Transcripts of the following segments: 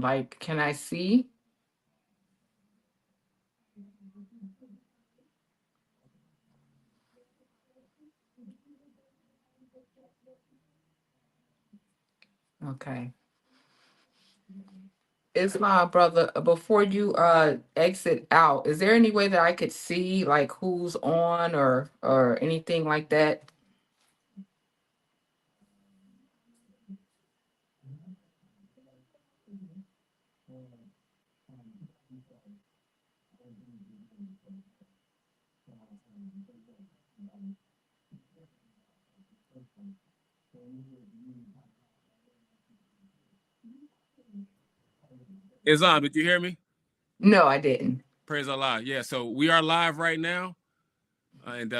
Like, can I see? Okay. Islam, brother, before you exit out, is there any way that I could see like who's on or anything like that? Islam, did you hear me? No, I didn't. Praise Allah. Yeah, so we are live right now. And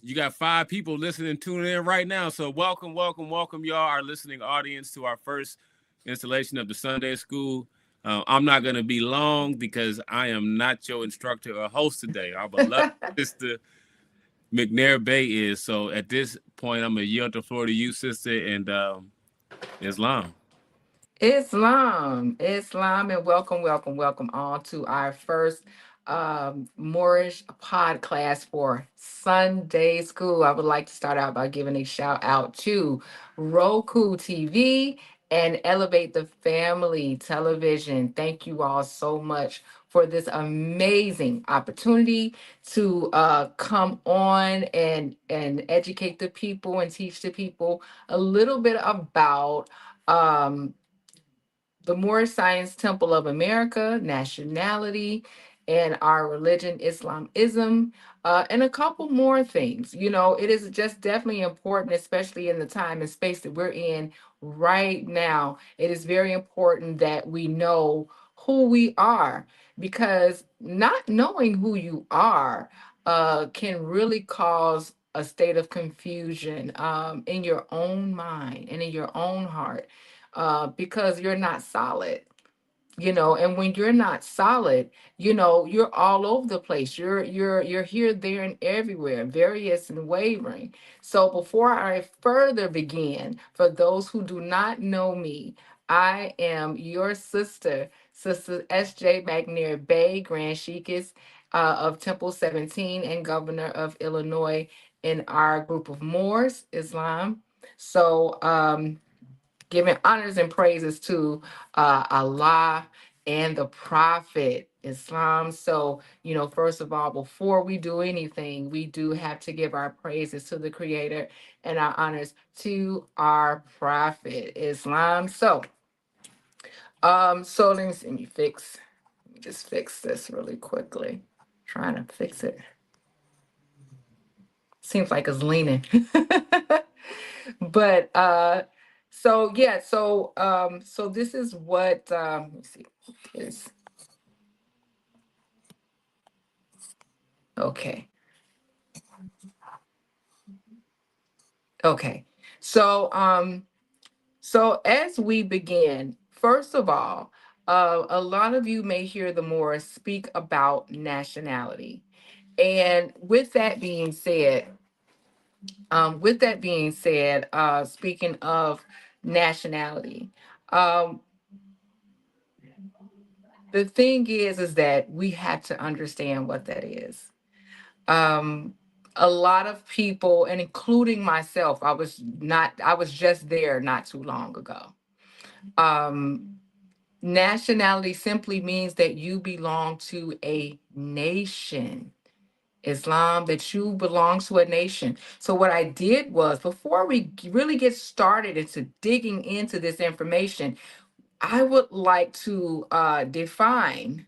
you got 5 people listening, tuning in right now. So welcome, welcome, welcome, y'all, our listening audience, to our first installation of the Sunday School. I'm not going to be long because I am not your instructor or host today. Our beloved sister, Mcnair Bey, is. So at this point, I'm going to yield the floor to you, sister, and Islam. Islam, and welcome, welcome, welcome all to our first Moorish PodClass for Sunday School. I would like to start out by giving a shout out to Roku TV and Elevate the Family Television. Thank you all so much for this amazing opportunity to come on and educate the people and teach the people a little bit about um, the Moorish Science Temple of America, nationality, and our religion, Islamism, and a couple more things. You know, it is just definitely important, especially in the time and space that we're in right now. It is very important that we know who we are, because not knowing who you are can really cause a state of confusion in your own mind and in your own heart, because you're not solid, you know. And when you're not solid, you know, you're all over the place. You're here, there, and everywhere, various and wavering. So before I further begin, for those who do not know me, I am your Sister S.J. Mcnair Bey, Grand Sheikess of Temple 17 and Governor of Illinois in our group of Moors, Islam. So giving honors and praises to Allah and the Prophet, Islam. So, you know, first of all, before we do anything, we do have to give our praises to the Creator and our honors to our Prophet, Islam. So let me just fix this really quickly. Trying to fix it. Seems like it's leaning. But so yeah, so this is what let me see is okay. Okay. So so as we begin, first of all, a lot of you may hear the Moors speak about nationality. And with that being said, speaking of nationality, um, the thing is that we have to understand what that is. Um, a lot of people, and including myself, I was just there not too long ago. Um, Nationality simply means that you belong to a nation. Islam, that you belong to a nation. So what I did was, before we really get started into digging into this information, I would like to define.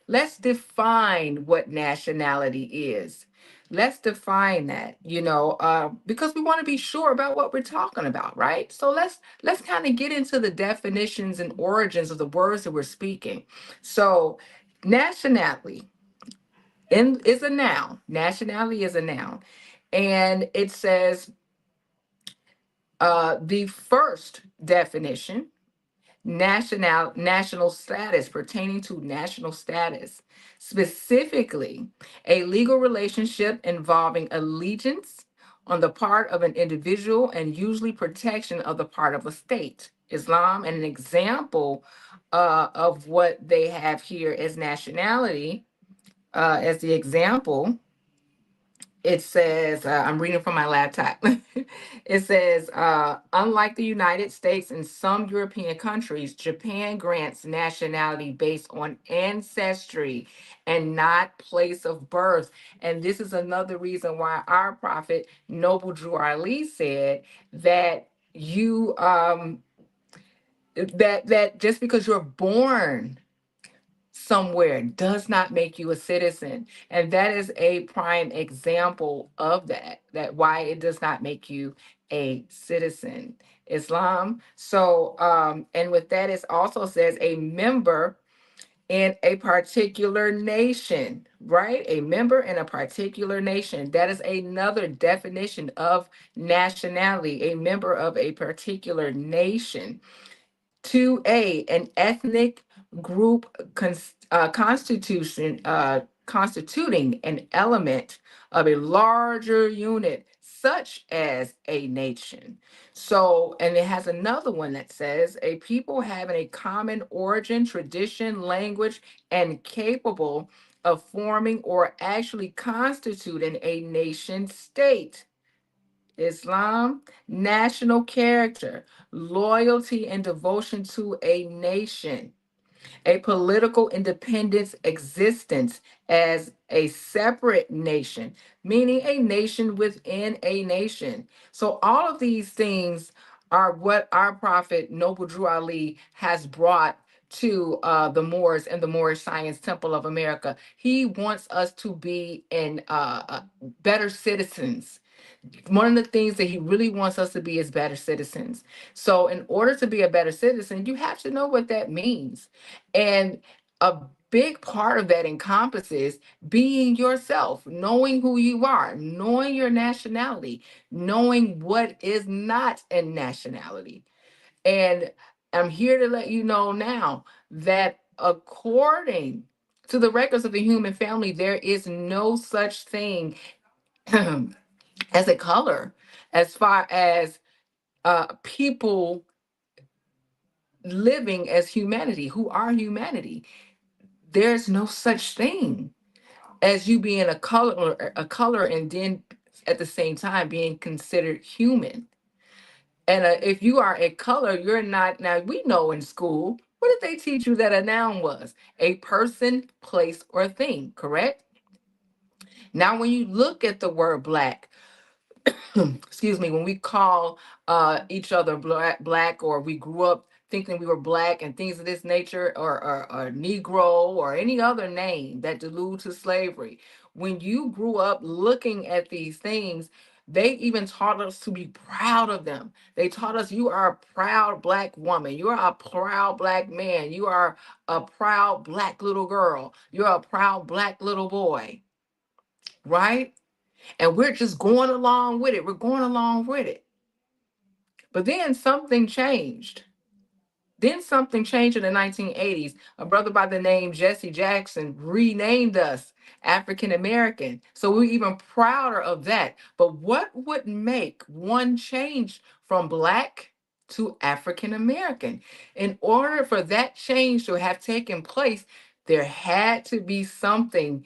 Let's define what nationality is. Let's define that, you know, because we want to be sure about what we're talking about, right? So let's kind of get into the definitions and origins of the words that we're speaking. So, nationality is a noun. Nationality is a noun, and it says the first definition: national status, pertaining to national status, specifically a legal relationship involving allegiance on the part of an individual and usually protection of the part of a state. Islam, and an example of what they have here as nationality, as the example, it says, I'm reading from my laptop. It says, unlike the United States and some European countries, Japan grants nationality based on ancestry and not place of birth. And this is another reason why our prophet, Noble Drew Ali, said that that just because you're born somewhere does not make you a citizen, and that is a prime example of that why it does not make you a citizen. Islam. So and with that, it also says a member in a particular nation, right? A member in a particular nation. That is another definition of nationality, a member of a particular nation. 2A, an ethnic group constituting an element of a larger unit, such as a nation. So, and it has another one that says a people having a common origin, tradition, language, and capable of forming or actually constituting a nation state. Islam, national character, loyalty and devotion to a nation, a political independence existence as a separate nation, meaning a nation within a nation. So all of these things are what our prophet Noble Drew Ali has brought to the Moors and the Moorish Science Temple of America. He wants us to be in better citizens. One of the things that he really wants us to be is better citizens. So, in order to be a better citizen, you have to know what that means. And a big part of that encompasses being yourself, knowing who you are, knowing your nationality, knowing what is not a nationality. And I'm here to let you know now that according to the records of the human family, there is no such thing as a color, as far as people living as humanity, who are humanity. There's no such thing as you being a color, and then at the same time being considered human. And if you are a color, you're not. Now we know in school, what did they teach you that a noun was? A person, place, or thing. Correct. Now, when you look at the word black, excuse me, when we call each other black, or we grew up thinking we were black and things of this nature, or Negro, or any other name that delude to slavery, when you grew up looking at these things, they even taught us to be proud of them. They taught us you are a proud black woman, you are a proud black man, you are a proud black little girl, you're a proud black little boy, right? And we're just going along with it. We're going along with it. But then something changed. Then something changed in the 1980s. A brother by the name Jesse Jackson renamed us African American. So we're even prouder of that. But what would make one change from black to African American? In order for that change to have taken place, there had to be something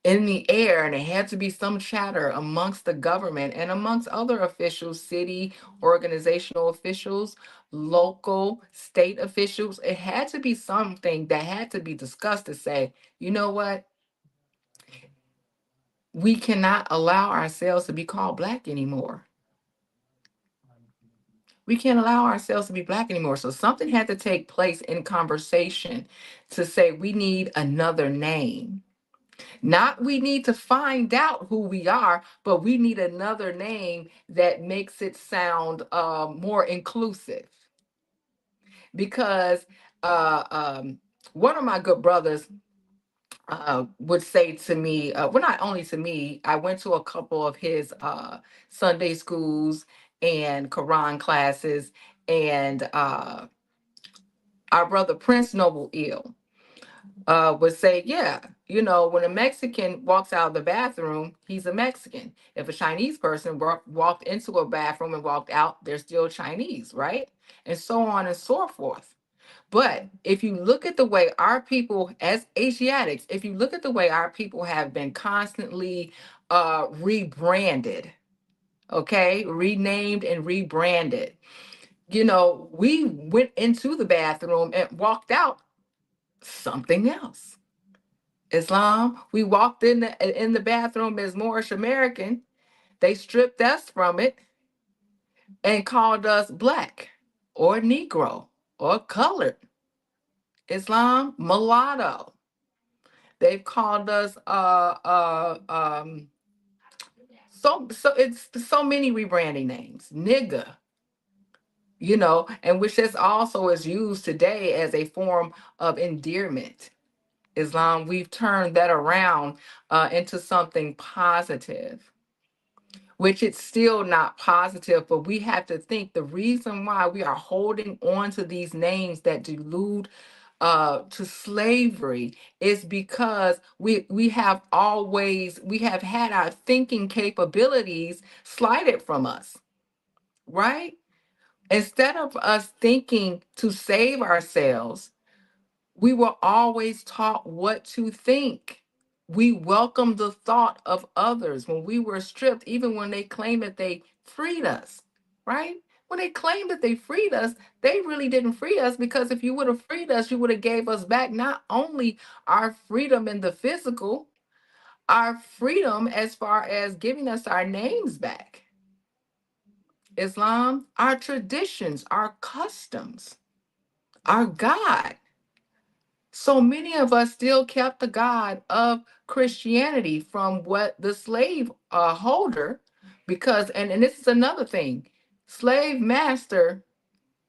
in the air, and it had to be some chatter amongst the government and amongst other officials, city organizational officials, local state officials. It had to be something that had to be discussed to say, you know what, we cannot allow ourselves to be called black anymore. We can't allow ourselves to be black anymore. So something had to take place in conversation to say we need another name. Not we need to find out who we are, but we need another name that makes it sound more inclusive. Because one of my good brothers would say to me, well, not only to me, I went to a couple of his Sunday schools and Quran classes, and our brother Prince Noble Ill would say, yeah, when a Mexican walks out of the bathroom, he's a Mexican. If a Chinese person walked into a bathroom and walked out, they're still Chinese, right? And so on and so forth. But if you look at the way our people, as Asiatics, if you look at the way our people have been constantly rebranded, okay, renamed and rebranded, we went into the bathroom and walked out something else. Islam, we walked in the bathroom as Moorish American. They stripped us from it and called us black or Negro or colored. Islam, mulatto. They've called us so it's so many rebranding names. Nigga, and which is also is used today as a form of endearment. Islam, we've turned that around into something positive, which it's still not positive, but we have to think the reason why we are holding on to these names that delude to slavery is because we have had our thinking capabilities slighted from us, right? Instead of us thinking to save ourselves, we were always taught what to think. We welcomed the thought of others when we were stripped, even when they claimed that they freed us, right? When they claimed that they freed us, they really didn't free us, because if you would have freed us, you would have gave us back not only our freedom in the physical, our freedom as far as giving us our names back. Islam, our traditions, our customs, our God. So many of us still kept the God of Christianity from what the slave holder, because, and this is another thing, slave master,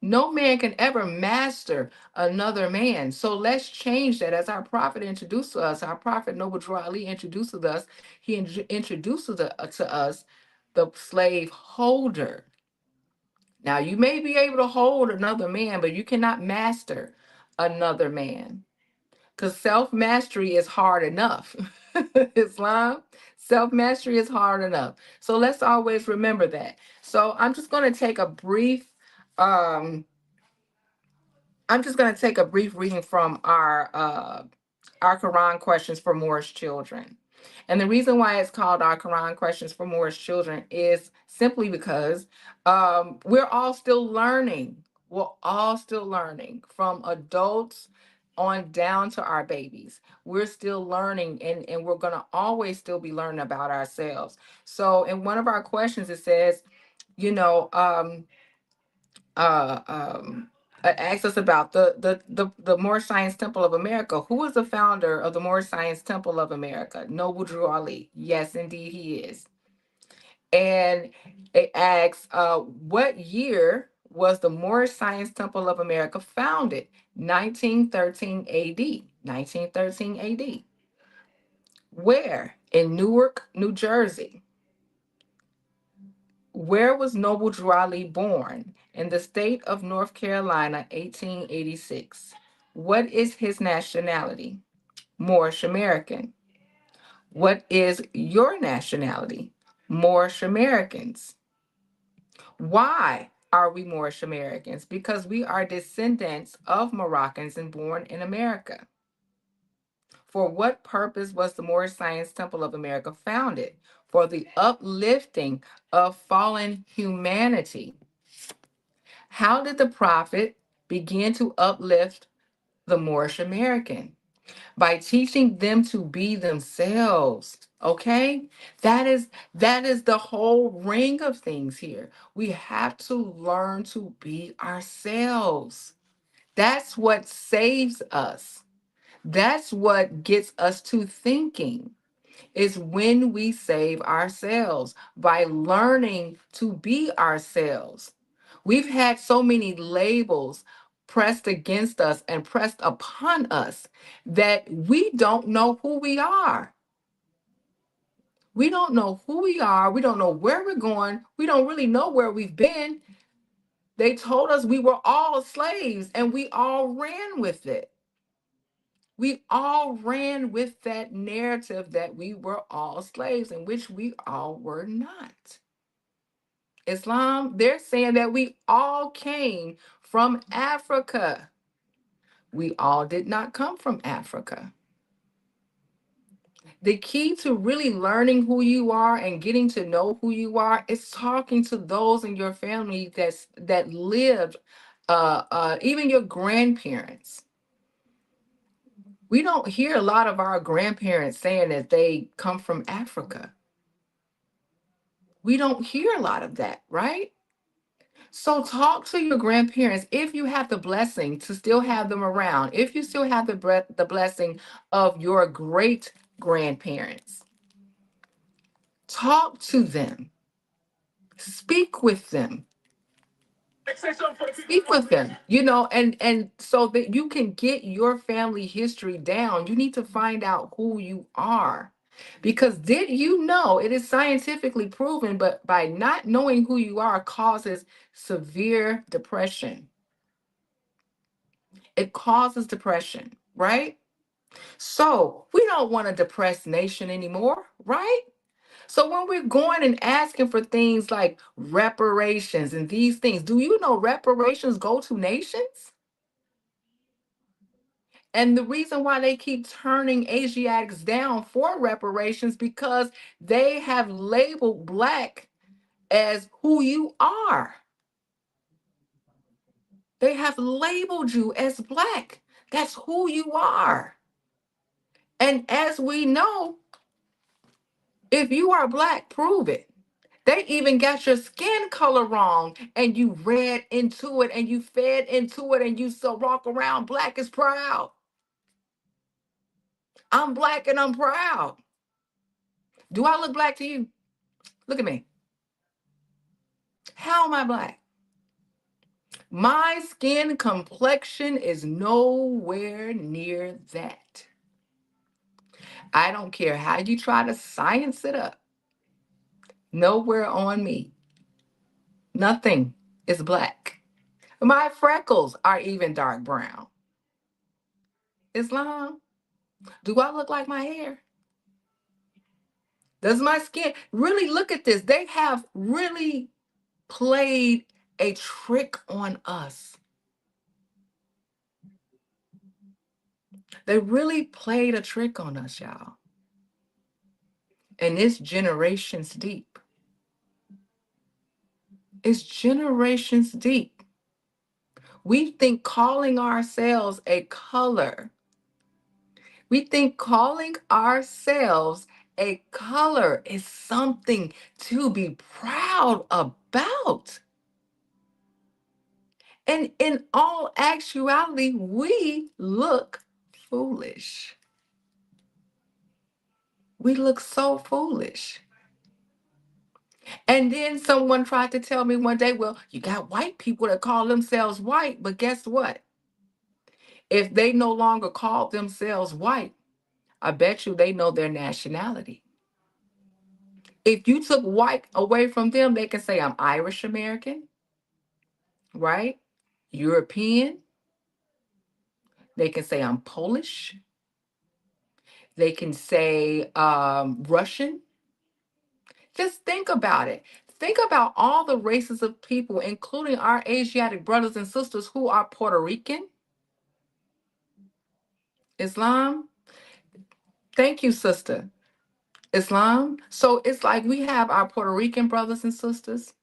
no man can ever master another man. So let's change that. As our prophet introduced to us, our prophet Noble Drew Ali introduces us, he introduces to us the slave holder. Now, you may be able to hold another man, but you cannot master another man, because self mastery is hard enough. Islam, self mastery is hard enough. So let's always remember that. So um, I'm just going to take a brief reading from our Quran questions for Moorish children. And the reason why it's called our Quran questions for Moorish children is simply because we're all still learning. We're all still learning, from adults on down to our babies. We're still learning, and we're going to always still be learning about ourselves. So in one of our questions, it says, you know, uh, um, asks us about the Moorish Science Temple of America. Who is the founder of the Moorish Science Temple of America? Noble Drew Ali. Yes, indeed, he is. And it asks, what year was the Moorish Science Temple of America founded? 1913 AD. 1913 AD. Where? In Newark, New Jersey. Where was Noble Drew Ali born? In the state of North Carolina, 1886. What is his nationality? Moorish American. What is your nationality? Moorish Americans. Why are we Moorish Americans? Because we are descendants of Moroccans and born in America. For what purpose was the Moorish Science Temple of America founded? For the uplifting of fallen humanity. How did the prophet begin to uplift the Moorish American? By teaching them to be themselves. Okay? That is the whole ring of things here. We have to learn to be ourselves. That's what saves us. That's what gets us to thinking, is when we save ourselves by learning to be ourselves. We've had so many labels pressed against us and pressed upon us that we don't know who we are. We don't know who we are. We don't know where we're going. We don't really know where we've been. They told us we were all slaves and we all ran with it. We all ran with that narrative that we were all slaves, in which we all were not. Islam, they're saying that we all came from Africa. We all did not come from Africa. The key to really learning who you are and getting to know who you are is talking to those in your family that lived, even your grandparents. We don't hear a lot of our grandparents saying that they come from Africa. We don't hear a lot of that, right? So talk to your grandparents if you have the blessing to still have them around. If you still have the blessing of your great grandparents, talk to them, speak with them, speak with them, and so that you can get your family history down, you need to find out who you are. Because did you know it is scientifically proven, but by not knowing who you are causes severe depression. It causes depression, right? So we don't want a depressed nation anymore, right? So when we're going and asking for things like reparations and these things, do you know reparations go to nations? And the reason why they keep turning Asiatics down for reparations because they have labeled Black as who you are. They have labeled you as Black. That's who you are. And as we know, if you are Black, prove it. They even got your skin color wrong and you read into it and you fed into it and you so walk around Black is proud. I'm Black and I'm proud. Do I look Black to you? Look at me. How am I Black? My skin complexion is nowhere near that. I don't care how you try to science it up. Nowhere on me. Nothing is Black. My freckles are even dark brown. Islam, do I look like my hair? Does my skin really look at this? They have really played a trick on us. They really played a trick on us, y'all. And it's generations deep. It's generations deep. We think calling ourselves a color, we think calling ourselves a color is something to be proud about. And in all actuality, we look foolish. We look so foolish. And then someone tried to tell me one day, well, you got white people that call themselves white, but guess what? If they no longer call themselves white, I bet you they know their nationality. If you took white away from them, they can say, I'm Irish American, right? European. They can say, I'm Polish. They can say Russian. Just think about it. Think about all the races of people, including our Asiatic brothers and sisters who are Puerto Rican, Islam. Thank you, sister. Islam. So it's like we have our Puerto Rican brothers and sisters,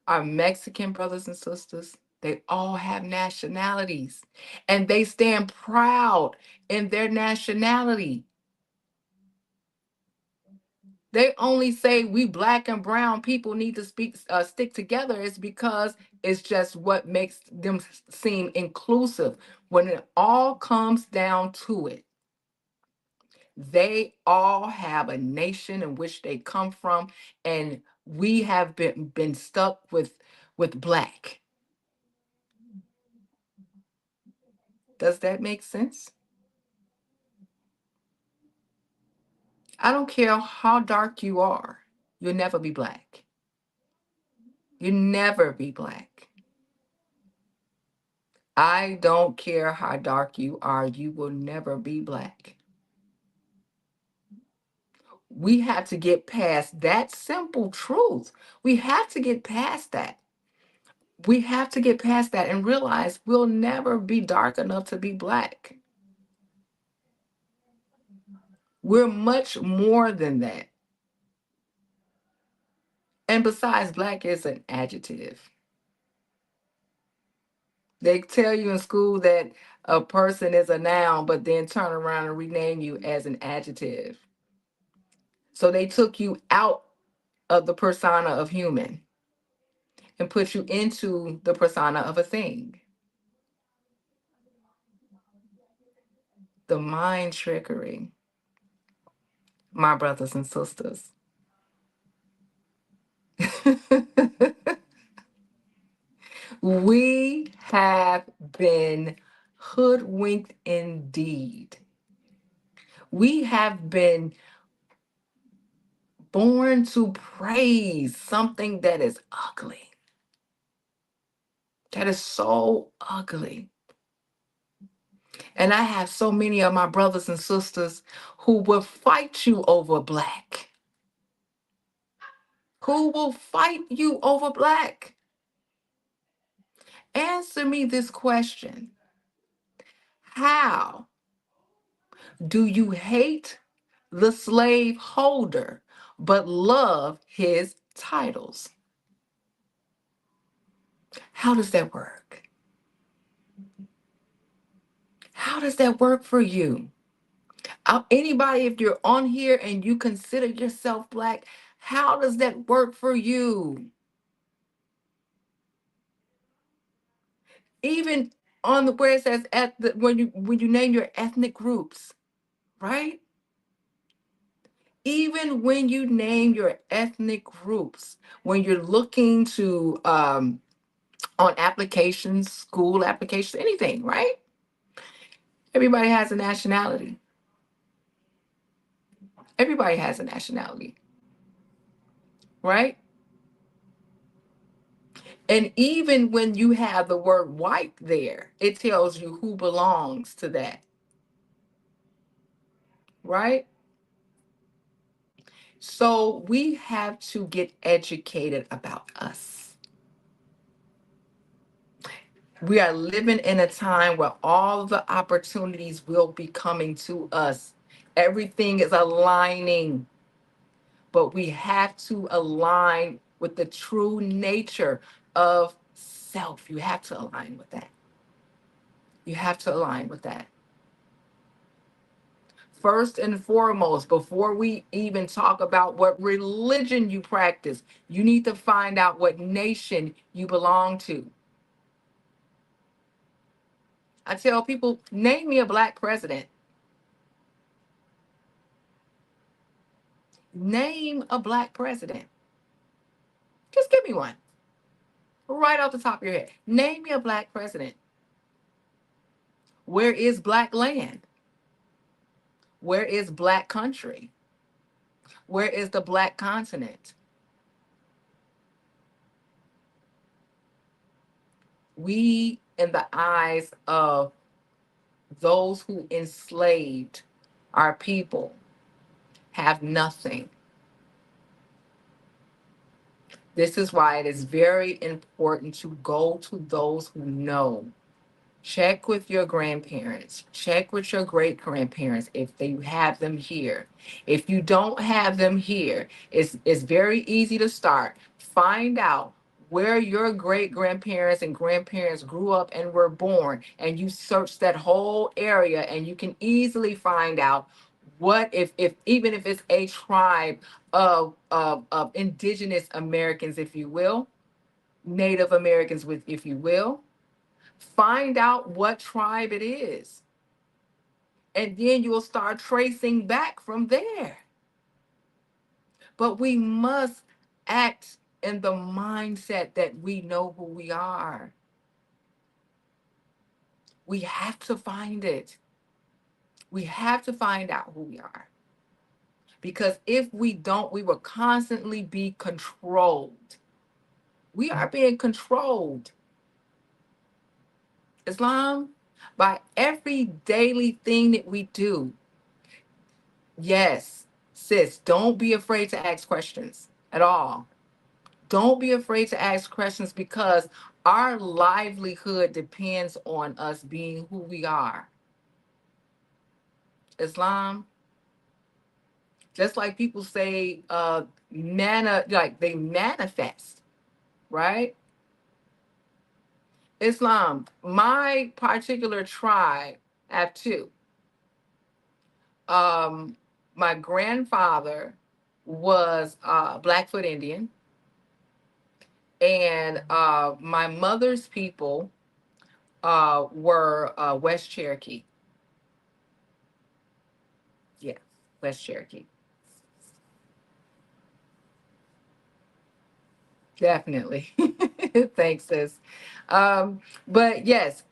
our Mexican brothers and sisters. They all have nationalities and they stand proud in their nationality. They only say we Black and brown people need to stick together is because it's just what makes them seem inclusive. When it all comes down to it, they all have a nation in which they come from, and we have been stuck with Black. Does that make sense? I don't care how dark you are, you'll never be Black. You'll never be Black. I don't care how dark you are, you will never be Black. We have to get past that simple truth. We have to get past that. We have to get past that and realize we'll never be dark enough to be black. We're much more than that. And besides, black is an adjective. They tell you in school that a person is a noun, but then turn around and rename you as an adjective. So they took you out of the persona of human and put you into the persona of a thing. The mind trickery, my brothers and sisters. We have been hoodwinked indeed. We have been born to praise something that is ugly, that is so ugly. And I have so many of my brothers and sisters who will fight you over black, who will fight you over black. Answer me this question. How do you hate the slave holder but love his titles? How does that work? How does that work for you? Anybody, if you're on here and you consider yourself black, how does that work for you? Even on the where it says when you name your ethnic groups, right? Even when you name your ethnic groups, when you're looking to on applications, school applications, anything, right? Everybody has a nationality. Everybody has a nationality, right? And even when you have the word white there, it tells you who belongs to that, right? So we have to get educated about us. We are living in a time where all the opportunities will be coming to us. Everything is aligning, but we have to align with the true nature of self. You have to align with that. You have to align with that. First and foremost, before we even talk about what religion you practice, you need to find out what nation you belong to. I tell people, name me a black president. Name a black president. Just give me one. Right off the top of your head. Name me a black president. Where is black land? Where is black country? Where is the black continent? We, in the eyes of those who enslaved our people, have nothing. This is why it is very important to go to those who know. Check with your grandparents. Check with your great grandparents if they have them here. If you don't have them here, it's very easy to start. Find out where your great grandparents and grandparents grew up and were born, and you search that whole area, and you can easily find out what if even if it's a tribe of indigenous Americans, if you will, Native Americans, with if you will. Find out what tribe it is. And then you'll start tracing back from there. But we must act in the mindset that we know who we are. We have to find it. We have to find out who we are. Because if we don't, we will constantly be controlled. We are being controlled. Islam, by every daily thing that we do. Yes, sis, don't be afraid to ask questions at all. Don't be afraid to ask questions because Our livelihood depends on us being who we are. Islam, just like people say, like they manifest, right? Islam, my particular tribe, I have two. Um, my grandfather was Blackfoot Indian, and my mother's people were West Cherokee. Yeah, West Cherokee. Definitely. Thanks, sis. But yes,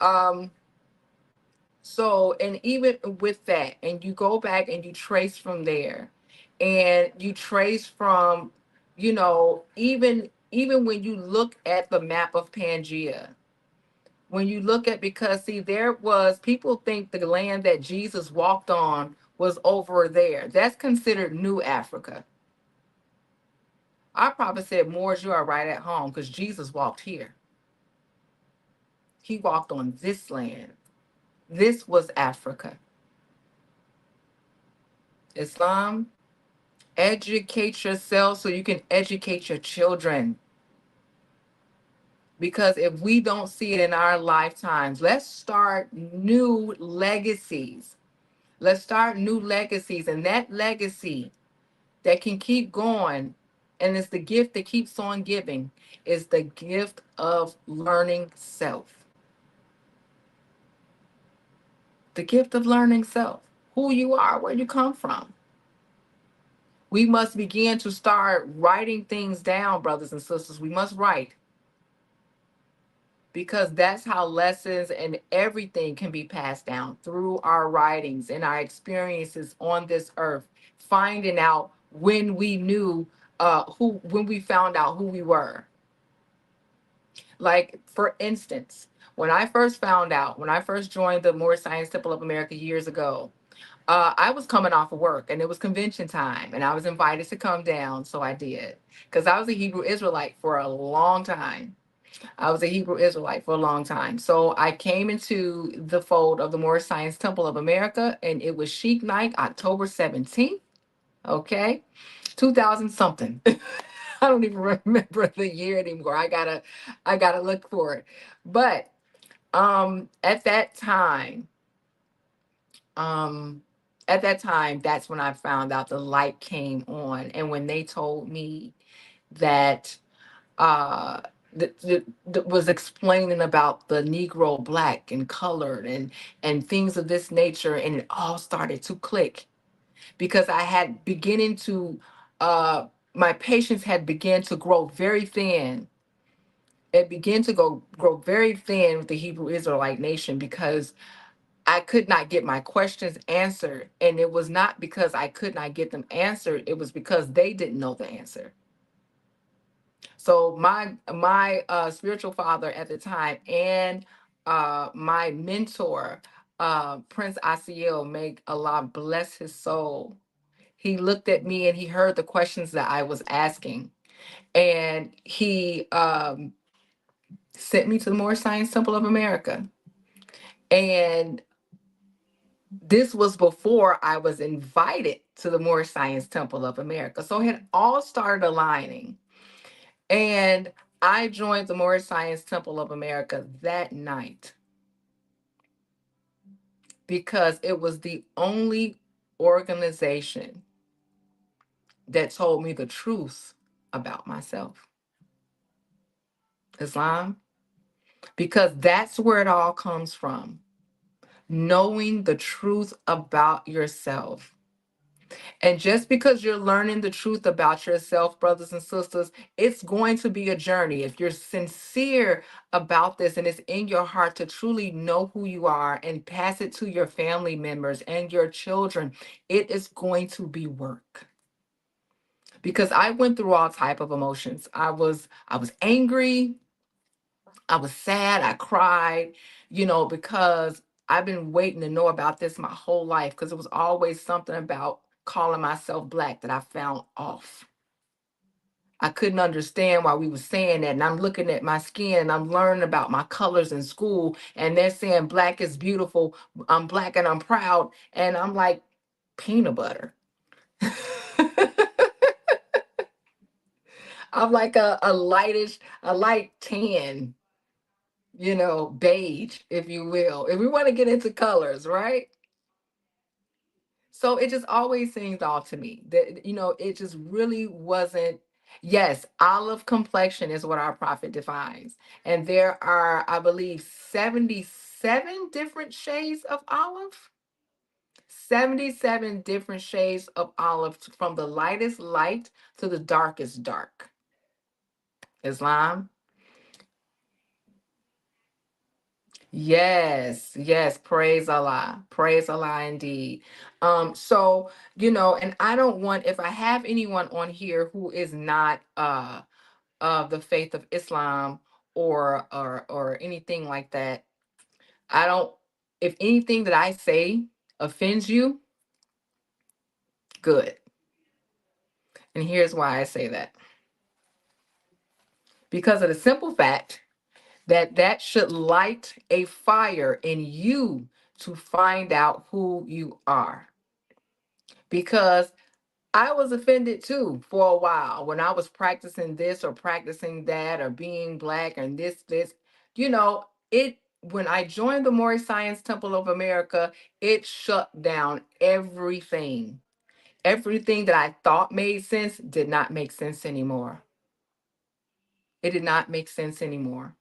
so, and even with that, and you go back and you trace from there, and you trace from, even when you look at the map of Pangea, when you look at, because see, there was, people think the land that Jesus walked on was over there. That's considered New Africa. Our prophet said, Moors, you are right at home, because Jesus walked here. He walked on this land. This was Africa. Islam, educate yourself so you can educate your children. Because if we don't see it in our lifetimes, let's start new legacies. Let's start new legacies. And that legacy that can keep going, and it's the gift that keeps on giving, is the gift of learning self. The gift of learning self. Who you are, where you come from. We must begin to start writing things down, brothers and sisters. We must write, because that's how lessons and everything can be passed down through our writings and our experiences on this earth, finding out when we knew when we found out who we were. Like, for instance, when I first joined the Moorish Science Temple of America years ago, I was coming off of work and it was convention time and I was invited to come down. So I did, because I was a Hebrew Israelite for a long time. I was a Hebrew Israelite for a long time. So I came into the fold of the Moorish Science Temple of America, and it was Chic Night, October 17th. Okay. 2000 something. I don't even remember the year anymore. I gotta look for it. But at that time, um, that's when I found out the light came on. And when they told me that uh that was explaining about the Negro, black and colored, and things of this nature, and it all started to click, because I had beginning to my patience had begun to grow very thin. It began to grow very thin with the Hebrew Israelite nation, because I could not get my questions answered, and it was not because I could not get them answered, it was because they didn't know the answer. So my spiritual father at the time, and my mentor, Prince Asiel, may Allah bless his soul. He looked at me and he heard the questions that I was asking, and he sent me to the Moorish Science Temple of America. And this was before I was invited to the Moorish Science Temple of America. So it had all started aligning. And I joined the Moorish Science Temple of America that night because it was the only organization that told me the truth about myself. Islam, because that's where it all comes from. Knowing the truth about yourself. And just because you're learning the truth about yourself, brothers and sisters, it's going to be a journey. If you're sincere about this and it's in your heart to truly know who you are and pass it to your family members and your children, it is going to be work. Because I went through all type of emotions. I was angry, I was sad, I cried, because I've been waiting to know about this my whole life, because it was always something about calling myself black that I found off. I couldn't understand why we were saying that. And I'm looking at my skin and I'm learning about my colors in school. And they're saying black is beautiful. I'm black and I'm proud. And I'm like, peanut butter. I'm like a light tan, beige, if you will. If we want to get into colors, right? So it just always seems off to me that, it just really wasn't. Yes, olive complexion is what our prophet defines. And there are, I believe, 77 different shades of olive. 77 different shades of olive from the lightest light to the darkest dark. Islam. Yes, yes, praise Allah indeed. So and I don't want, if I have anyone on here who is not of the faith of Islam or anything like that, I don't. If anything that I say offends you, good. And here's why I say that: because of the simple fact that should light a fire in you to find out who you are. Because I was offended too for a while when I was practicing this or practicing that or being black and this. It when I joined the Moorish Science Temple of America, it shut down everything. Everything that I thought made sense did not make sense anymore. It did not make sense anymore.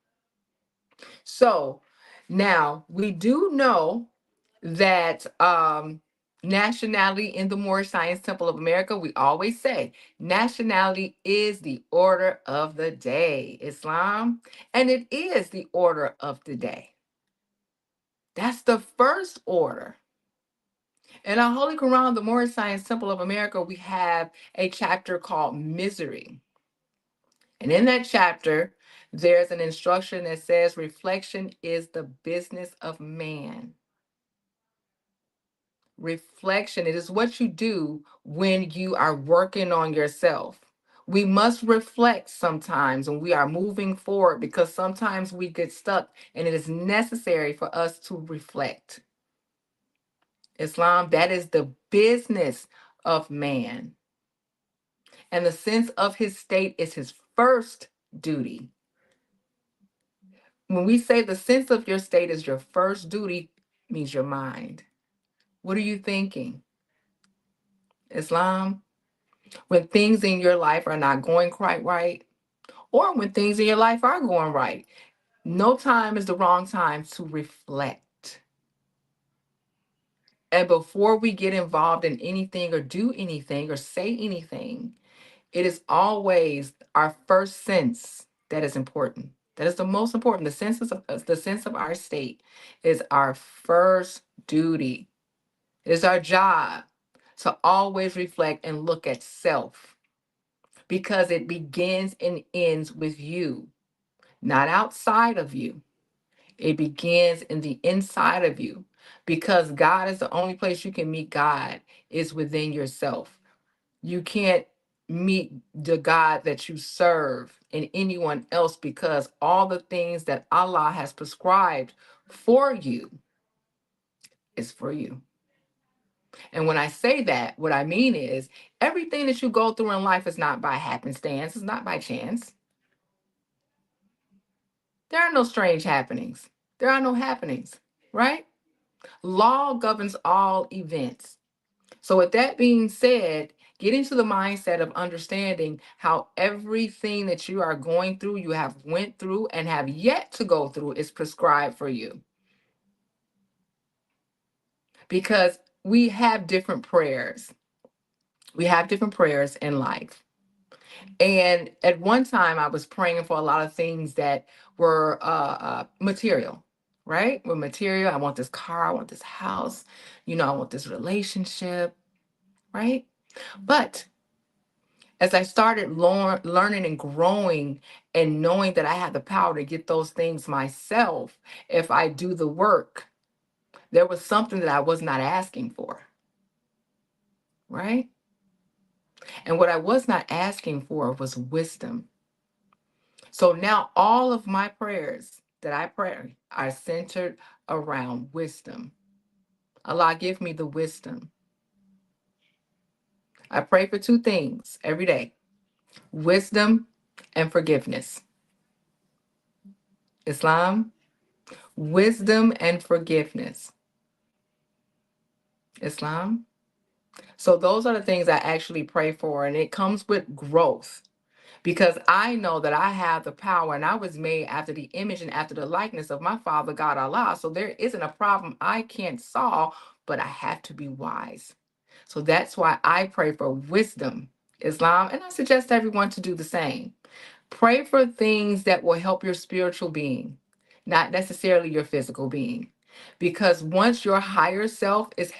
So now we do know that nationality in the Moorish Science Temple of America, we always say nationality is the order of the day, Islam, and it is the order of the day. That's the first order. In our Holy Quran, the Moorish Science Temple of America, we have a chapter called Misery. And in that chapter, there's an instruction that says reflection is the business of man. Reflection, it is what you do when you are working on yourself. We must reflect sometimes when we are moving forward because sometimes we get stuck and it is necessary for us to reflect. Islam, that is the business of man. And the sense of his state is his first duty. When we say the sense of your state is your first duty, means your mind. What are you thinking? Islam, when things in your life are not going quite right, or when things in your life are going right, no time is the wrong time to reflect. And before we get involved in anything or do anything or say anything, it is always our first sense that is important. That is the most important. The sense of our state is our first duty. It is our job to always reflect and look at self because it begins and ends with you, not outside of you. It begins in the inside of you because God is the only place you can meet God is within yourself. You can't meet the God that you serve in anyone else because all the things that Allah has prescribed for you is for you. And when I say that, what I mean is everything that you go through in life is not by happenstance, it's not by chance. There are no strange happenings. There are no happenings, right? Law governs all events. So, with that being said, get into the mindset of understanding how everything that you are going through, you have went through and have yet to go through is prescribed for you. Because we have different prayers. We have different prayers in life. And at one time, I was praying for a lot of things that were material, right? Were material. I want this car, I want this house, I want this relationship, right? But as I started learning and growing and knowing that I had the power to get those things myself, if I do the work, there was something that I was not asking for, right? And what I was not asking for was wisdom. So now all of my prayers that I pray are centered around wisdom. Allah, give me the wisdom. I pray for two things every day: wisdom and forgiveness. Islam, wisdom and forgiveness. Islam. So those are the things I actually pray for, and it comes with growth because I know that I have the power and I was made after the image and after the likeness of my Father God Allah. So there isn't a problem I can't solve, but I have to be wise. So that's why I pray for wisdom, Islam, and I suggest everyone to do the same. Pray for things that will help your spiritual being, not necessarily your physical being. Because once your higher self is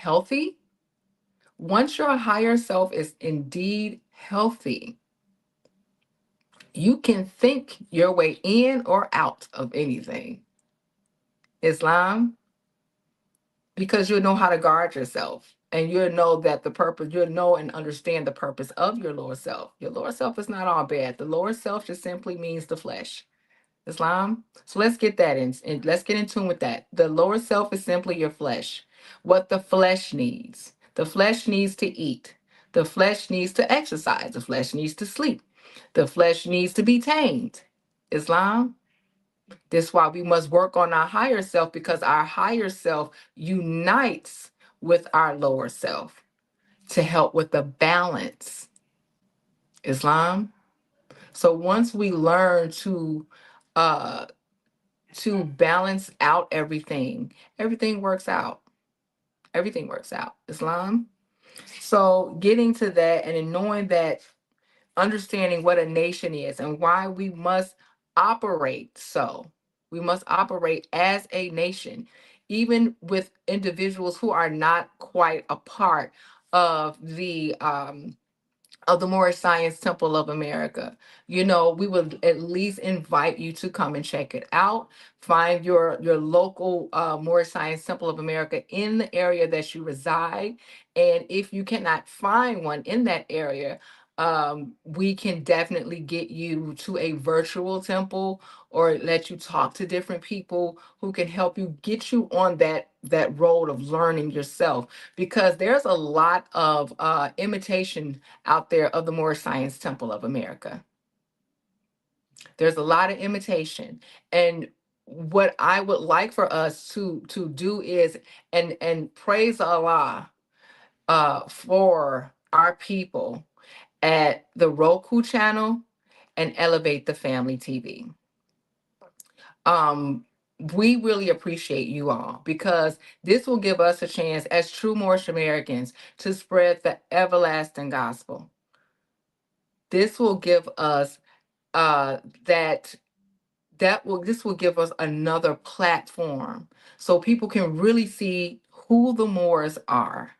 indeed healthy, you can think your way in or out of anything. Islam, because you'll know how to guard yourself and you'll know that the purpose, you'll know and understand the purpose of your lower self. Your lower self is not all bad. The lower self just simply means the flesh. Islam. So let's get that in and let's get in tune with that. The lower self is simply your flesh. What the flesh needs. The flesh needs to eat. The flesh needs to exercise. The flesh needs to sleep. The flesh needs to be tamed. Islam. This is why we must work on our higher self because our higher self unites with our lower self to help with the balance. Islam. So once we learn uh to balance out everything, everything works out. Everything works out. Islam. So getting to that and in knowing that, understanding what a nation is and why we must operate so. We must operate as a nation, even with individuals who are not quite a part of the Moorish Science Temple of America. We would at least invite you to come and check it out. Find your local Moorish Science Temple of America in the area that you reside. And if you cannot find one in that area, we can definitely get you to a virtual temple or let you talk to different people who can help you get you on that road of learning yourself, because there's a lot of imitation out there of the Moorish Science Temple of America. There's a lot of imitation. And what I would like for us to do is and praise Allah for our people at the Roku channel and Elevate the Family TV. Um, we really appreciate you all because this will give us a chance as true Moorish Americans to spread the everlasting gospel. This will give us uh that this will give us another platform so people can really see who the Moors are,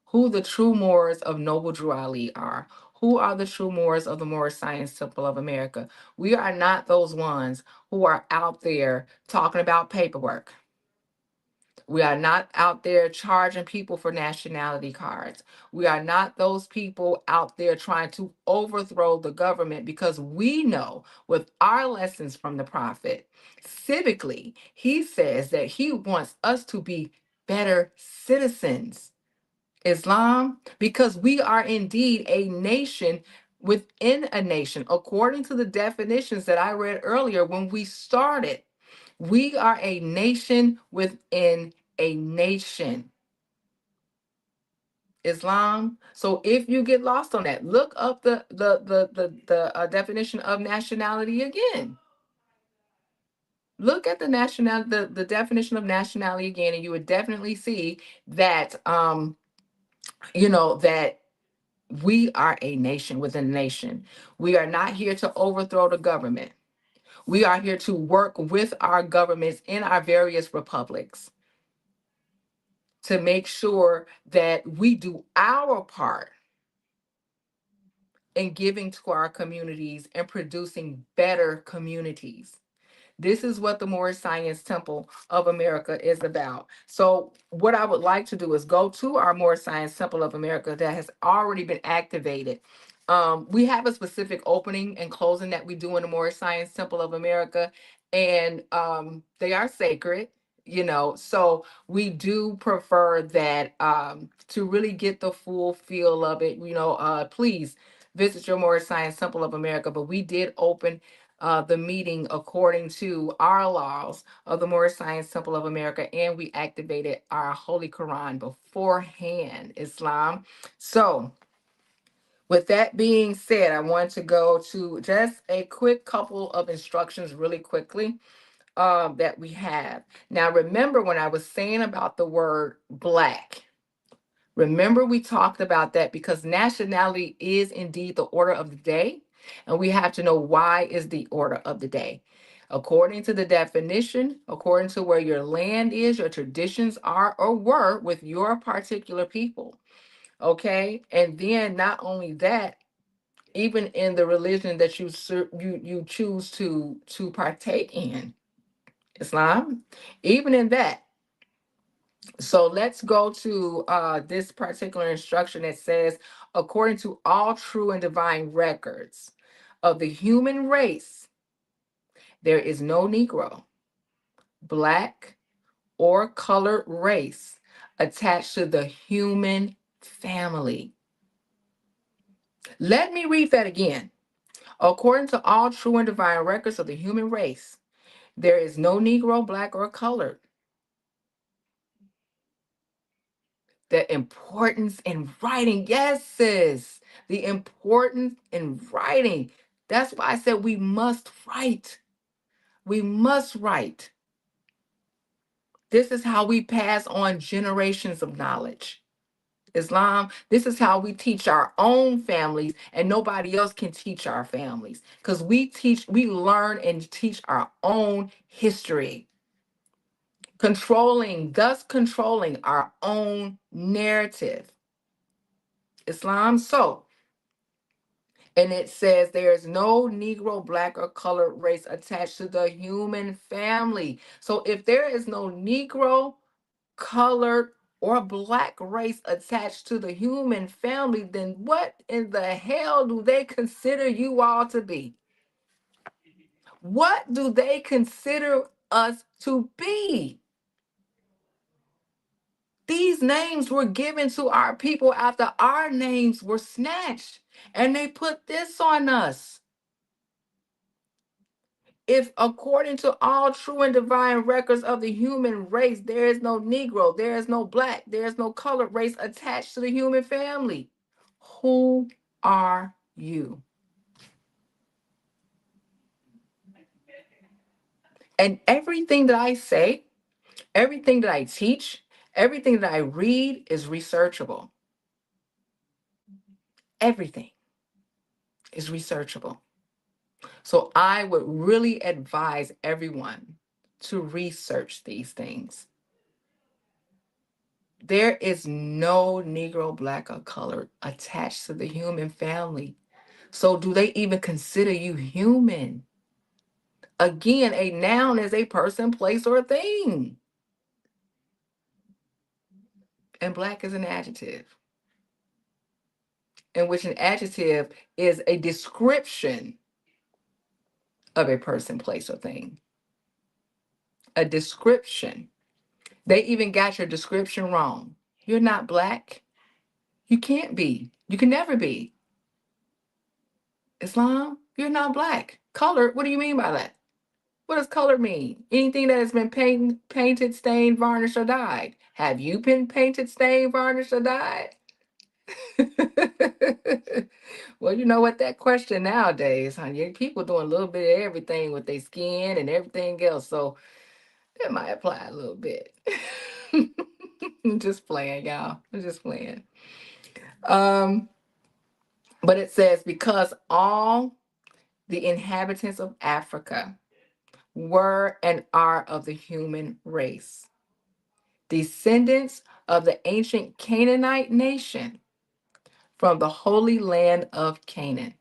who the true Moors of Noble Drew Ali are, who are the true Moors of the Moorish Science Temple of America. We are not those ones who are out there talking about paperwork. We are not out there charging people for nationality cards. We are not those people out there trying to overthrow the government, because we know with our lessons from the prophet, civically, he says that he wants us to be better citizens. Islam, because we are indeed a nation within a nation, according to the definitions that I read earlier when we started. We are a nation within a nation. Islam. So if you get lost on that, look up the definition of nationality again. Look at the definition of nationality again, and you would definitely see that that we are a nation within a nation. We are not here to overthrow the government. We are here to work with our governments in our various republics to make sure that we do our part in giving to our communities and producing better communities. This is what the Moorish Science Temple of America is about. So what I would like to do is go to our Moorish Science Temple of America that has already been activated. We have a specific opening and closing that we do in the Moorish Science Temple of America, and they are sacred, so we do prefer that, to really get the full feel of it, please visit your Moorish Science Temple of America. But we did open the meeting according to our laws of the Moorish Science Temple of America, and we activated our Holy Quran beforehand, Islam. So, with that being said, I want to go to just a quick couple of instructions really quickly, that we have. Now, remember when I was saying about the word black, remember we talked about that because nationality is indeed the order of the day, and we have to know why is the order of the day. According to the definition, according to where your land is, your traditions are or were with your particular people. Okay? And then not only that, even in the religion that you choose to partake in, Islam, even in that. So let's go to this particular instruction that says, according to all true and divine records of the human race, there is no Negro, black, or colored race attached to the human family. Let me read that again. According to all true and divine records of the human race, there is no Negro, black, or colored. The importance in writing. Yes, sis. The importance in writing. That's why I said we must write. We must write. This is how we pass on generations of knowledge. Islam, this is how we teach our own families, and nobody else can teach our families because we learn and teach our own history, thus controlling our own narrative. Islam. So, and it says there is no Negro, black, or colored race attached to the human family. So if there is no Negro, colored, or black race attached to the human family, then what in the hell do they consider you all to be? What do they consider us to be? These names were given to our people after our names were snatched, and they put this on us. If according to all true and divine records of the human race, there is no Negro, there is no black, there is no colored race attached to the human family, who are you? And everything that I say, everything that I teach, everything that I read is researchable. Everything is researchable. So I would really advise everyone to research these things. There is no Negro, black, or colored attached to the human family. So do they even consider you human? Again, a noun is a person, place, or thing. And black is an adjective, in which an adjective is a description of a person, place, or thing. A description. They even got your description wrong. You're not black. You can't be. You can never be. Islam, you're not black. Color, what do you mean by that? What does color mean? Anything that has been painted, stained, varnished, or dyed. Have you been painted, stained, varnished, or dyed? Well, you know what, that question nowadays, honey, people doing a little bit of everything with their skin and everything else. So that might apply a little bit. I'm just playing, y'all. I'm just playing. Um, but it says, because all the inhabitants of Africa were and are of the human race, descendants of the ancient Canaanite nation from the holy land of Canaan.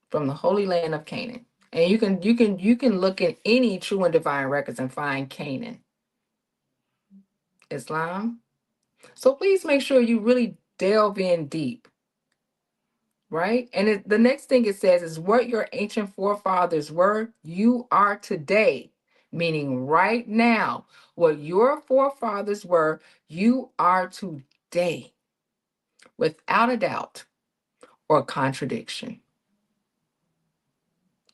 From the holy land of Canaan. And you can look at any true and divine records and find Canaan, Islam. So please make sure you really delve in deep, right? And the next thing it says is what your ancient forefathers were, you are today. Meaning right now, what your forefathers were, you are today, without a doubt or contradiction.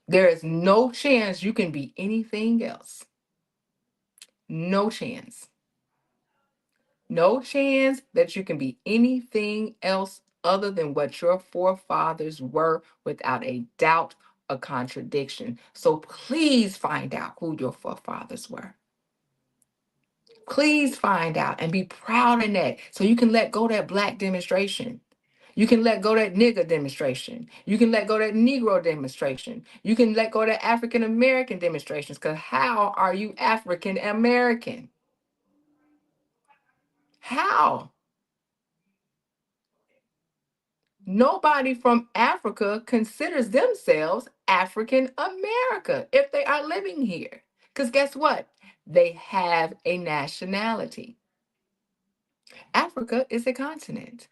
There is no chance you can be anything else. No chance. No chance that you can be anything else other than what your forefathers were, without a doubt or contradiction. So please find out who your forefathers were. Please find out and be proud in that, so you can let go that black demonstration. You can let go that nigger demonstration. You can let go that Negro demonstration. You can let go that African American demonstrations. Because how are you African American? How? Nobody from Africa considers themselves African America if they are living here. Because guess what? They have a nationality. Africa is a continent.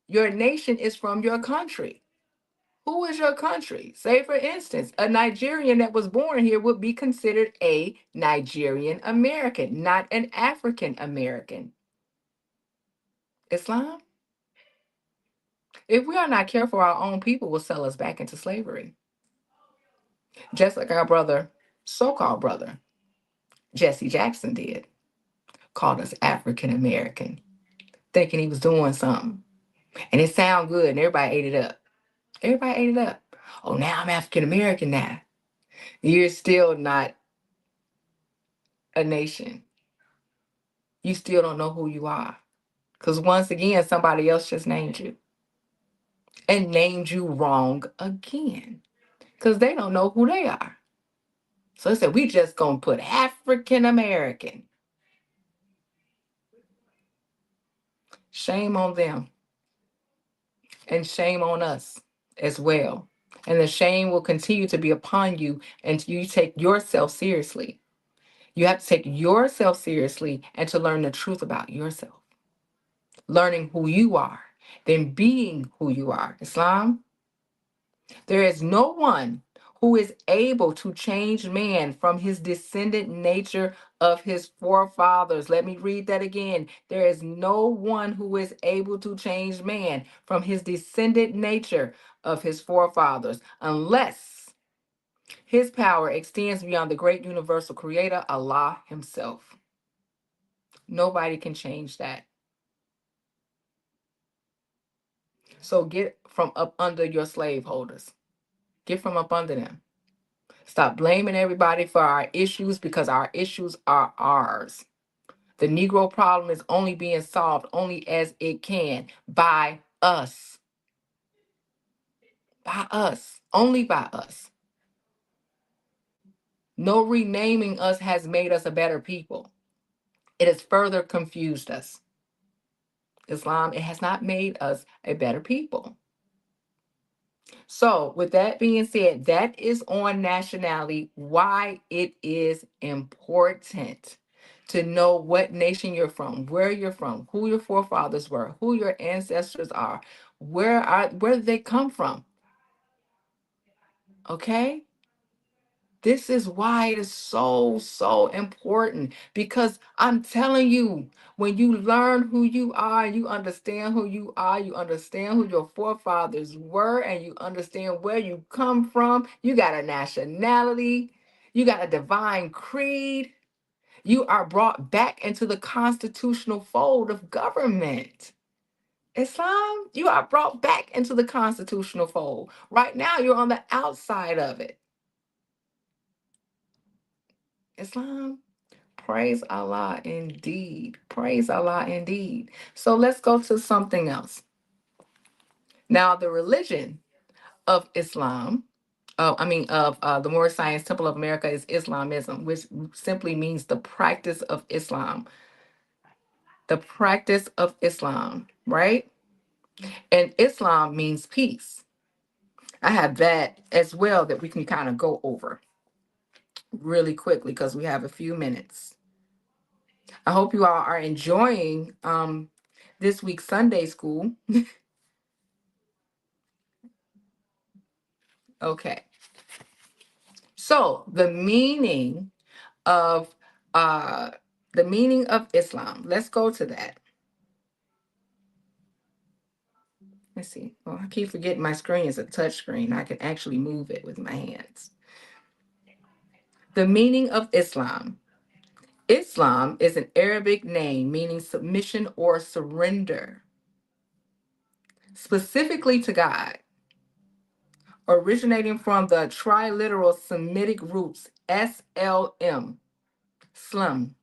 Your nation is from your country. Who is your country? Say, for instance, a Nigerian that was born here would be considered a Nigerian American, not an African American. Islam? If we are not careful, our own people will sell us back into slavery. Just like our brother, so called brother, Jesse Jackson did, called us African American, thinking he was doing something. And it sounded good, and everybody ate it up. Everybody ate it up. Oh, now I'm African American now. You're still not a nation. You still don't know who you are. Because once again, somebody else just named you and named you wrong again. Because they don't know who they are. So they said, we just going to put African American. Shame on them. And shame on us as well. And the shame will continue to be upon you until you take yourself seriously. You have to take yourself seriously and to learn the truth about yourself. Learning who you are, then being who you are. Islam, there is no one who is able to change man from his descendant nature of his forefathers. Let me read that again. There is no one who is able to change man from his descendant nature of his forefathers, unless his power extends beyond the great universal creator, Allah himself. Nobody can change that. So get from up under your slaveholders. Get from up under them. Stop blaming everybody for our issues, because our issues are ours. The Negro problem is only being solved only as it can by us. By us. Only by us. No renaming us has made us a better people. It has further confused us. Islam, it has not made us a better people. So, with that being said, that is on nationality, why it is important to know what nation you're from, who your forefathers were, who your ancestors are, where did they come from? Okay? This is why it is so, so important, because I'm telling you, when you learn who you are, you understand who you are, you understand who your forefathers were, and you understand where you come from, you got a nationality, you got a divine creed, you are brought back into the constitutional fold of government. Islam, you are brought back into the constitutional fold. Right now, you're on the outside of it. Islam, praise Allah indeed. Praise Allah indeed. So let's go to something else. Now, the religion of Islam, of the Moorish Science Temple of America, is Islamism, which simply means the practice of Islam. The practice of Islam, right? And Islam means peace. I have that as well that we can kind of go over really quickly because we have a few minutes. I hope you all are enjoying this week's Sunday school. Okay. So of uh the meaning of Islam. Let's go to that. Let's see. Well, I keep forgetting my screen is a touch screen. I can actually move it with my hands. The meaning of Islam. Islam is an Arabic name meaning submission or surrender, specifically to God, originating from the triliteral Semitic roots SLM, slum,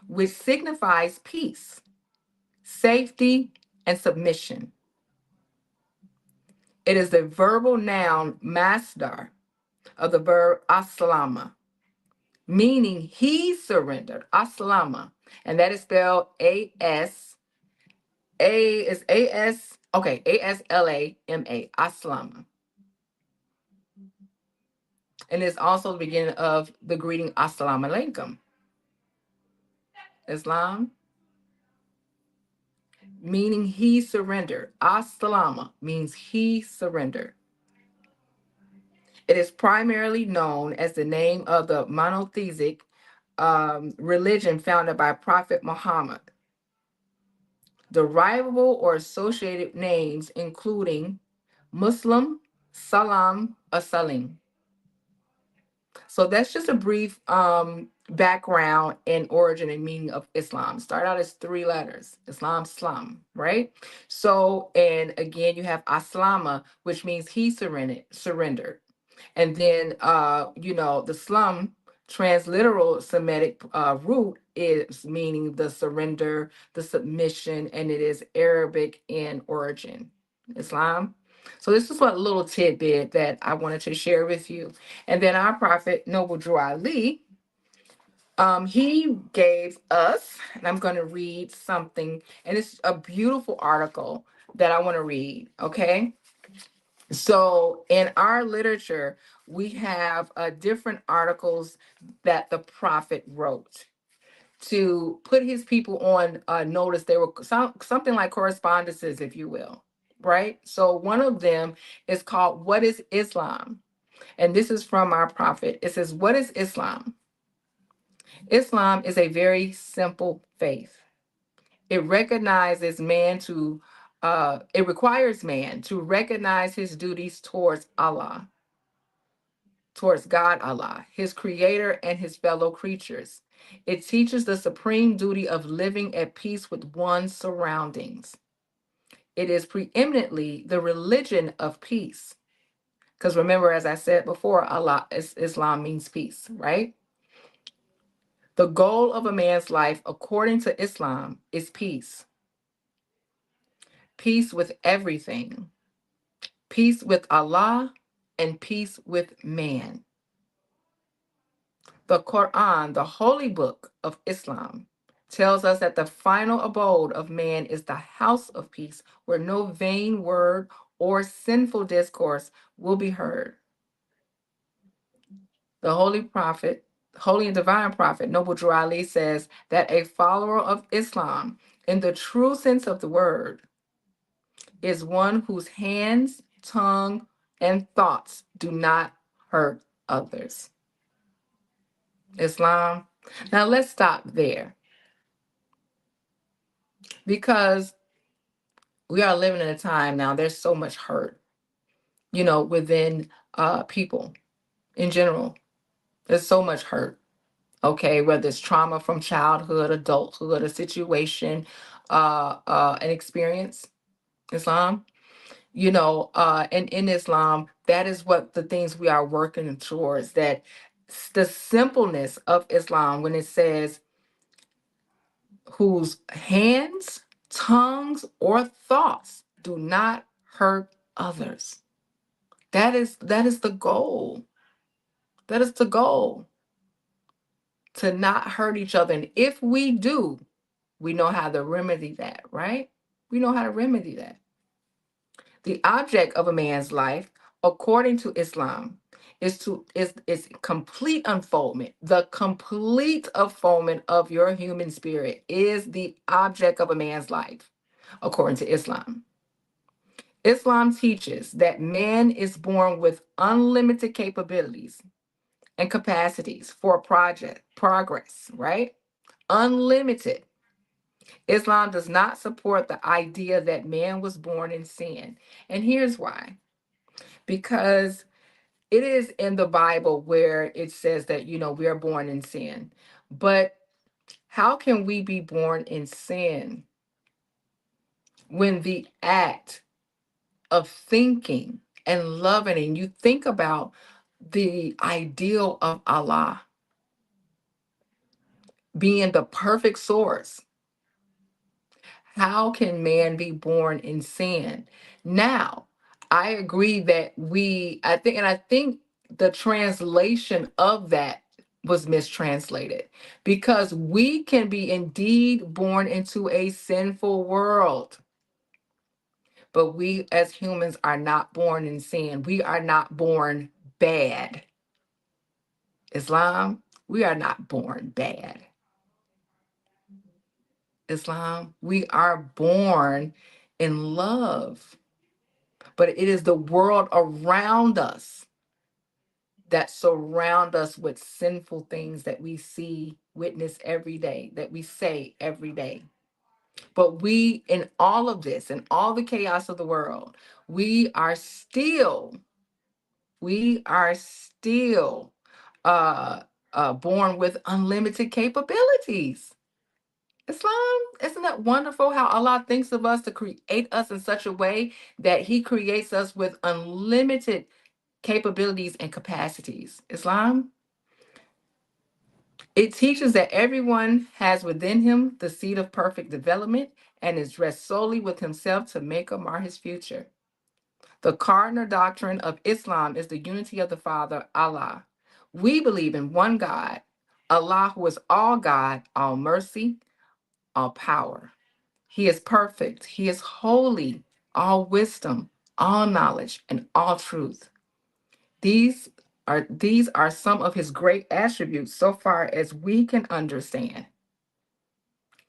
which signifies peace, safety, and submission. It is the verbal noun masdar of the verb aslama, meaning he surrendered, aslama, and that is spelled ASLAMA, aslama. And it's also the beginning of the greeting assalamu alaikum. Islam, meaning he surrendered. As-salama means he surrendered. It is primarily known as the name of the monotheistic religion founded by Prophet Muhammad. Derivable or associated names including Muslim, Salam, or Salim. So that's just a brief background and origin and meaning of Islam. Start out as three letters, Islam, right? So, and again, you have Aslama, which means he surrendered. And then, the slum transliteral Semitic root is meaning the surrender, the submission, and it is Arabic in origin, Islam. So this is what little tidbit that I wanted to share with you. And then our prophet, Noble Drew Ali, he gave us, and I'm going to read something, and it's a beautiful article that I want to read, okay? So in our literature, we have different articles that the prophet wrote to put his people on notice. They were something like correspondences, if you will, right? So one of them is called What is Islam? And this is from our prophet. It says, What is Islam? Islam is a very simple faith. It recognizes man to it requires man to recognize his duties towards Allah, towards God Allah, his creator and his fellow creatures. It teaches the supreme duty of living at peace with one's surroundings. It is preeminently the religion of peace. Because remember, as I said before, Islam means peace, right? The goal of a man's life, according to Islam, is peace. Peace with everything, peace with Allah, and peace with man. The Quran, the holy book of Islam, tells us that the final abode of man is the house of peace, where no vain word or sinful discourse will be heard. The holy and divine prophet, Noble Drew Ali, says that a follower of Islam, in the true sense of the word, is one whose hands, tongue, and thoughts do not hurt others. Islam. Now let's stop there because we are living in a time now, there's so much hurt, within people in general. There's so much hurt, okay, whether it's trauma from childhood, adulthood, a situation, an experience. Islam, and in Islam, that is what the things we are working towards, that the simpleness of Islam when it says whose hands, tongues, or thoughts do not hurt others. That is the goal. That is the goal. To not hurt each other. And if we do, we know how to remedy that, right? We know how to remedy that. The object of a man's life, according to Islam, is complete unfoldment. The complete unfoldment of your human spirit is the object of a man's life, according to Islam. Islam teaches that man is born with unlimited capabilities and capacities for project progress, right? Unlimited. Islam does not support the idea that man was born in sin. And here's why. Because it is in the Bible where it says that, we are born in sin. But how can we be born in sin when the act of thinking and loving, and you think about the ideal of Allah being the perfect source? How can man be born in sin? Now, I agree that I think the translation of that was mistranslated, because we can be indeed born into a sinful world, but we as humans are not born in sin. We are not born bad. Islam, we are not born bad. Islam, we are born in love. But it is the world around us that surround us with sinful things that we see, witness every day, that we say every day. But we, in all of this, in all the chaos of the world, we are still, we are still uh, born with unlimited capabilities. Islam, isn't that wonderful how Allah thinks of us to create us in such a way that He creates us with unlimited capabilities and capacities? Islam, it teaches that everyone has within him the seed of perfect development and is dressed solely with himself to make or mar his future. The cardinal doctrine of Islam is the unity of the Father, Allah. We believe in one God, Allah, who is all God, all mercy, all power. He is perfect. He is holy, all wisdom, all knowledge, and all truth. These these are some of his great attributes so far as we can understand.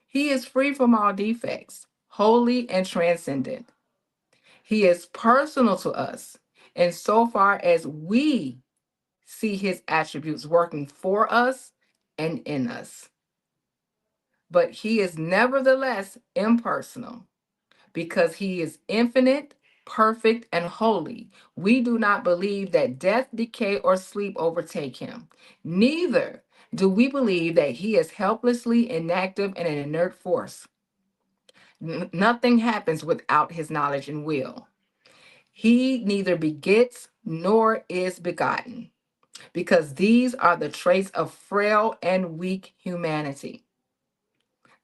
He is free from all defects, holy and transcendent. He is personal to us, and so far as we see his attributes working for us and in us. But he is nevertheless impersonal. Because he is infinite, perfect, and holy, we do not believe that death, decay, or sleep overtake him. Neither do we believe that he is helplessly inactive and an inert force. Nothing happens without his knowledge and will. He neither begets nor is begotten, because these are the traits of frail and weak humanity.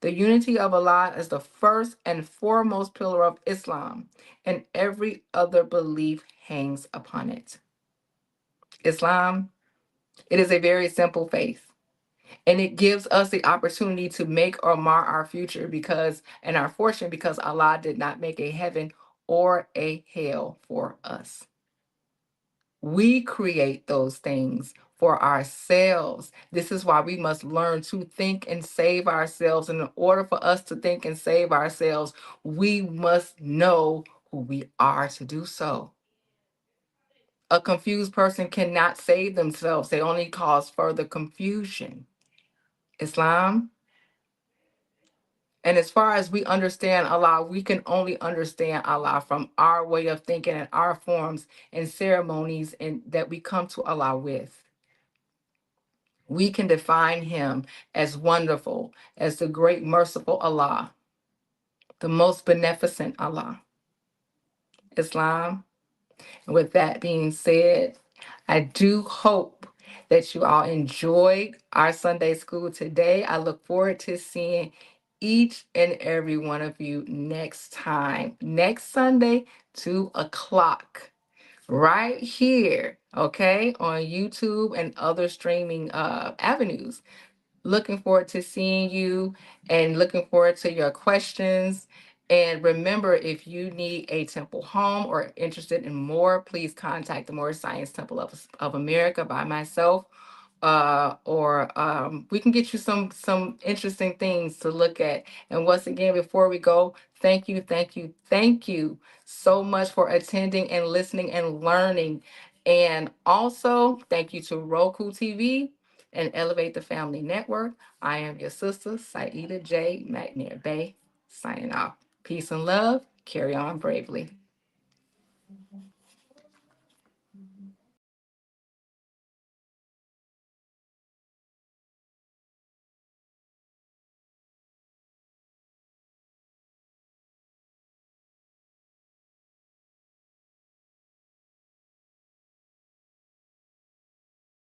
The unity of Allah is the first and foremost pillar of Islam, and every other belief hangs upon it. Islam, it is a very simple faith, and it gives us the opportunity to make or mar our future and our fortune, because Allah did not make a heaven or a hell for us. We create those things for ourselves. This is why we must learn to think and save ourselves. And in order for us to think and save ourselves, we must know who we are to do so. A confused person cannot save themselves, they only cause further confusion. Islam. And as far as we understand Allah, we can only understand Allah from our way of thinking and our forms and ceremonies and that we come to Allah with. We can define him as wonderful, as the great merciful Allah, the most beneficent Allah. Islam. And with that being said, I do hope that you all enjoyed our Sunday school today. I look forward to seeing each and every one of you next time, next Sunday, 2 o'clock, right here, okay, on YouTube and other streaming avenues. Looking forward to seeing you and looking forward to your questions. And remember, if you need a temple home or interested in more, please contact the Moorish Science Temple of America by myself, or we can get you some interesting things to look at. And once again, before we go, thank you so much for attending and listening and learning. And also, thank you to Roku TV and Elevate the Family Network. I am your sister, Saida J. Mcnair Bey, signing off. Peace and love. Carry on bravely.